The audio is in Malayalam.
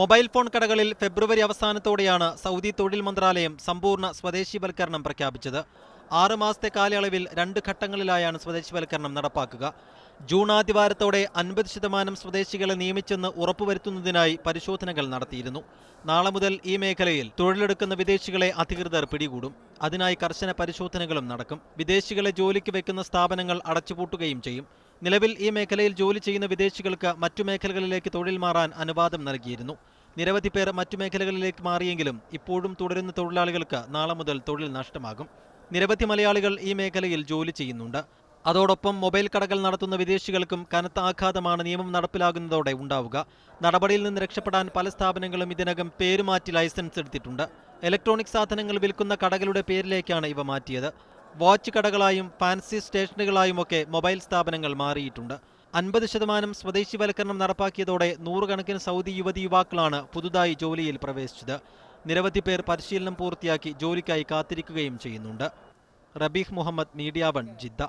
മൊബൈൽ ഫോൺ കടകളിൽ ഫെബ്രുവരി അവസാനത്തോടെയാണ് സൗദി തൊഴിൽ മന്ത്രാലയം സമ്പൂർണ്ണ സ്വദേശിവൽക്കരണം പ്രഖ്യാപിച്ചത്. 6 മാസത്തെ കാലയളവിൽ 2 ഘട്ടങ്ങളിലായാണ് സ്വദേശിവൽക്കരണം നടപ്പാക്കുക. ജൂൺ ആദ്യവാരത്തോടെ 50% സ്വദേശികളെ നിയമിച്ചെന്ന് ഉറപ്പുവരുത്തുന്നതിനായി പരിശോധനകൾ നടത്തിയിരുന്നു. നാളെ മുതൽ ഈ മേഖലയിൽ തൊഴിലെടുക്കുന്ന വിദേശികളെ അധികൃതർ പിടികൂടും. അതിനായി കർശന പരിശോധനകളും നടക്കും. വിദേശികളെ ജോലിക്ക് വെക്കുന്ന സ്ഥാപനങ്ങൾ അടച്ചുപൂട്ടുകയും ചെയ്യും. നിലവിൽ ഈ മേഖലയിൽ ജോലി ചെയ്യുന്ന വിദേശികൾക്ക് മറ്റു മേഖലകളിലേക്ക് തൊഴിൽ മാറാൻ അനുവാദം നൽകിയിരുന്നു. നിരവധി പേർ മറ്റു മേഖലകളിലേക്ക് മാറിയെങ്കിലും ഇപ്പോഴും തുടരുന്ന തൊഴിലാളികൾക്ക് നാളെ മുതൽ തൊഴിൽ നഷ്ടമാകും. നിരവധി മലയാളികൾ ഈ മേഖലയിൽ ജോലി ചെയ്യുന്നുണ്ട്. അതോടൊപ്പം മൊബൈൽ കടകൾ നടത്തുന്ന വിദേശികൾക്കും കനത്ത ആഘാതമാണ് നിയമം നടപ്പിലാകുന്നതോടെ ഉണ്ടാവുക. നടപടിയിൽ നിന്ന് രക്ഷപ്പെടാൻ പല സ്ഥാപനങ്ങളും ഇതിനകം പേരുമാറ്റി ലൈസൻസ് എടുത്തിട്ടുണ്ട്. ഇലക്ട്രോണിക് സാധനങ്ങൾ വിൽക്കുന്ന കടകളുടെ പേരിലേക്കാണ് ഇവ മാറ്റിയത്. വാച്ച് കടകളായും ഫാൻസി സ്റ്റേഷനുകളായുമൊക്കെ മൊബൈൽ സ്ഥാപനങ്ങൾ മാറിയിട്ടുണ്ട്. 50% സ്വദേശിവൽക്കരണം നടപ്പാക്കിയതോടെ 100 കണക്കിന് സൗദി യുവതിയുവാക്കളാണ് പുതുതായി ജോലിയിൽ പ്രവേശിച്ചത്. നിരവധി പേർ പരിശീലനം പൂർത്തിയാക്കി ജോലിക്കായി കാത്തിരിക്കുകയും ചെയ്യുന്നുണ്ട്. Rabeeh Muhammad, media 1, Jeddah.